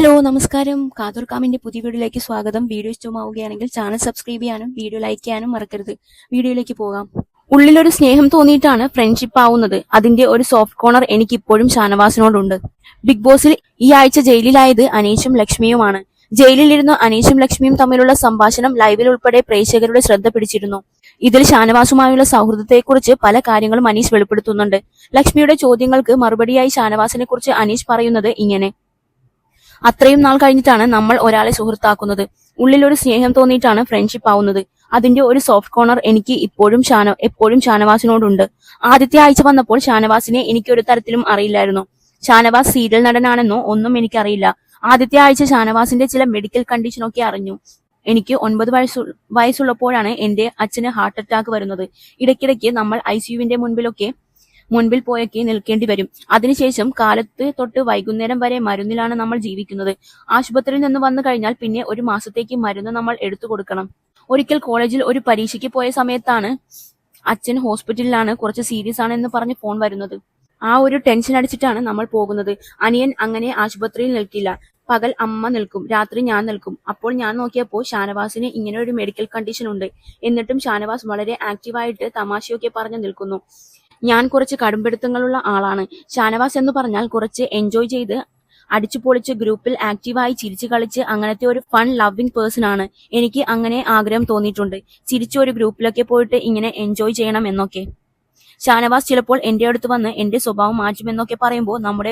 Hello നമസ്കാരം. കാതോർക്കാമിന്റെ പുതിയ വീഡിയോയിലേക്ക് സ്വാഗതം. വീഡിയോ ഇഷ്ടമാവുകയാണെങ്കിൽ ചാനൽ സബ്സ്ക്രൈബ് ചെയ്യാനും വീഡിയോ ലൈക്ക് ചെയ്യാനും മറക്കരുത്. വീഡിയോയിലേക്ക് പോകാം. ഉള്ളിലൊരു സ്നേഹം തോന്നിയിട്ടാണ് ഫ്രണ്ട്ഷിപ്പ് ആവുന്നത്. അതിന്റെ ഒരു സോഫ്റ്റ് കോർണർ എനിക്ക് ഇപ്പോഴും ഷാനവാസിനോടുണ്ട്. ബിഗ് ബോസിൽ ഈ ആഴ്ച ജയിലിലായത് അനീഷും ലക്ഷ്മിയുമാണ്. ജയിലിലിരുന്ന് അനീഷും ലക്ഷ്മിയും തമ്മിലുള്ള സംഭാഷണം ലൈവിൽ ഉൾപ്പെടെ പ്രേക്ഷകരുടെ ശ്രദ്ധ പിടിച്ചിരുന്നു. ഇതിൽ ഷാനവാസുമായുള്ള സൗഹൃദത്തെക്കുറിച്ച് പല കാര്യങ്ങളും അനീഷ് വെളിപ്പെടുത്തുന്നുണ്ട്. ലക്ഷ്മിയുടെ ചോദ്യങ്ങൾക്ക് മറുപടിയായി ഷാനവാസിനെ കുറിച്ച് അനീഷ് പറയുന്നത് ഇങ്ങനെ: അത്രയും നാൾ കഴിഞ്ഞിട്ടാണ് നമ്മൾ ഒരാളെ സുഹൃത്താക്കുന്നത്. ഉള്ളിലൊരു സ്നേഹം തോന്നിയിട്ടാണ് ഫ്രണ്ട്ഷിപ്പ് ആവുന്നത്. അതിന്റെ ഒരു സോഫ്റ്റ് കോർണർ എനിക്ക് എപ്പോഴും ഷാനവാസിനോടുണ്ട്. ആദ്യത്തെ ആഴ്ച വന്നപ്പോൾ ഷാനവാസിനെ എനിക്കൊരു തരത്തിലും അറിയില്ലായിരുന്നു. ഷാനവാസ് സീരിയൽ നടനാണെന്നോ ഒന്നും എനിക്കറിയില്ല. ആദ്യത്തെ ആഴ്ച ഷാനവാസിന്റെ ചില മെഡിക്കൽ കണ്ടീഷനൊക്കെ അറിഞ്ഞു. എനിക്ക് 9 വയസ്സുള്ളപ്പോഴാണ് എന്റെ അച്ഛന് ഹാർട്ട് അറ്റാക്ക് വരുന്നത്. ഇടയ്ക്കിടയ്ക്ക് നമ്മൾ ICUവിന്റെ മുൻപിൽ പോയൊക്കെ നിൽക്കേണ്ടി വരും. അതിനുശേഷം കാലത്ത് തൊട്ട് വൈകുന്നേരം വരെ മരുന്നിലാണ് നമ്മൾ ജീവിക്കുന്നത്. ആശുപത്രിയിൽ നിന്ന് വന്നു കഴിഞ്ഞാൽ പിന്നെ ഒരു മാസത്തേക്ക് മരുന്ന് നമ്മൾ എടുത്തു കൊടുക്കണം. ഒരിക്കൽ കോളേജിൽ ഒരു പരീക്ഷയ്ക്ക് പോയ സമയത്താണ് അച്ഛൻ ഹോസ്പിറ്റലിലാണ്, കുറച്ച് സീരിയസ് ആണ് എന്ന് പറഞ്ഞ് ഫോൺ വരുന്നത്. ആ ഒരു ടെൻഷൻ അടിച്ചിട്ടാണ് നമ്മൾ പോകുന്നത്. അനിയൻ അങ്ങനെ ആശുപത്രിയിൽ നിൽക്കില്ല. പകൽ അമ്മ നിൽക്കും, രാത്രി ഞാൻ നിൽക്കും. അപ്പോൾ ഞാൻ നോക്കിയപ്പോൾ ഷാനവാസിന് ഇങ്ങനെ ഒരു മെഡിക്കൽ കണ്ടീഷൻ ഉണ്ട്. എന്നിട്ടും ഷാനവാസ് വളരെ ആക്റ്റീവായിട്ട് തമാശയൊക്കെ പറഞ്ഞു നിൽക്കുന്നു. ഞാൻ കുറച്ച് കടുംപിടുത്തങ്ങളുള്ള ആളാണ്. ഷാനവാസ് എന്ന് പറഞ്ഞാൽ കുറച്ച് എൻജോയ് ചെയ്ത് അടിച്ചു പൊളിച്ച് ഗ്രൂപ്പിൽ ആക്റ്റീവായി ചിരിച്ചു കളിച്ച് അങ്ങനത്തെ ഒരു ഫൺ ലവിങ് പേഴ്സൺ ആണ്. എനിക്ക് അങ്ങനെ ആഗ്രഹം തോന്നിയിട്ടുണ്ട്, ചിരിച്ച് ഒരു ഗ്രൂപ്പിലൊക്കെ പോയിട്ട് ഇങ്ങനെ എൻജോയ് ചെയ്യണം എന്നൊക്കെ. ഷാനവാസ് ചിലപ്പോൾ എന്റെ അടുത്ത് വന്ന് എന്റെ സ്വഭാവം മാറ്റുമെന്നൊക്കെ പറയുമ്പോൾ നമ്മുടെ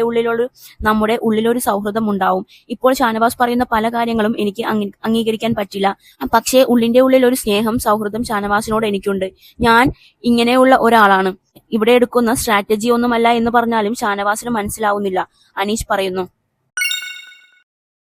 ഉള്ളിലൊരു സൗഹൃദം ഉണ്ടാവും. ഇപ്പോൾ ഷാനവാസ് പറയുന്ന പല കാര്യങ്ങളും എനിക്ക് അംഗീകരിക്കാൻ പറ്റില്ല. പക്ഷേ ഉള്ളിന്റെ ഉള്ളിൽ ഒരു സ്നേഹം, സൗഹൃദം ഷാനവാസിനോട് എനിക്കുണ്ട്. ഞാൻ ഇങ്ങനെയുള്ള ഒരാളാണ്. ഇവിടെ എടുക്കുന്ന സ്ട്രാറ്റജി ഒന്നുമല്ല എന്ന് പറഞ്ഞാലും ഷാനവാസിന് മനസ്സിലാവുന്നില്ല, അനീഷ് പറയുന്നു.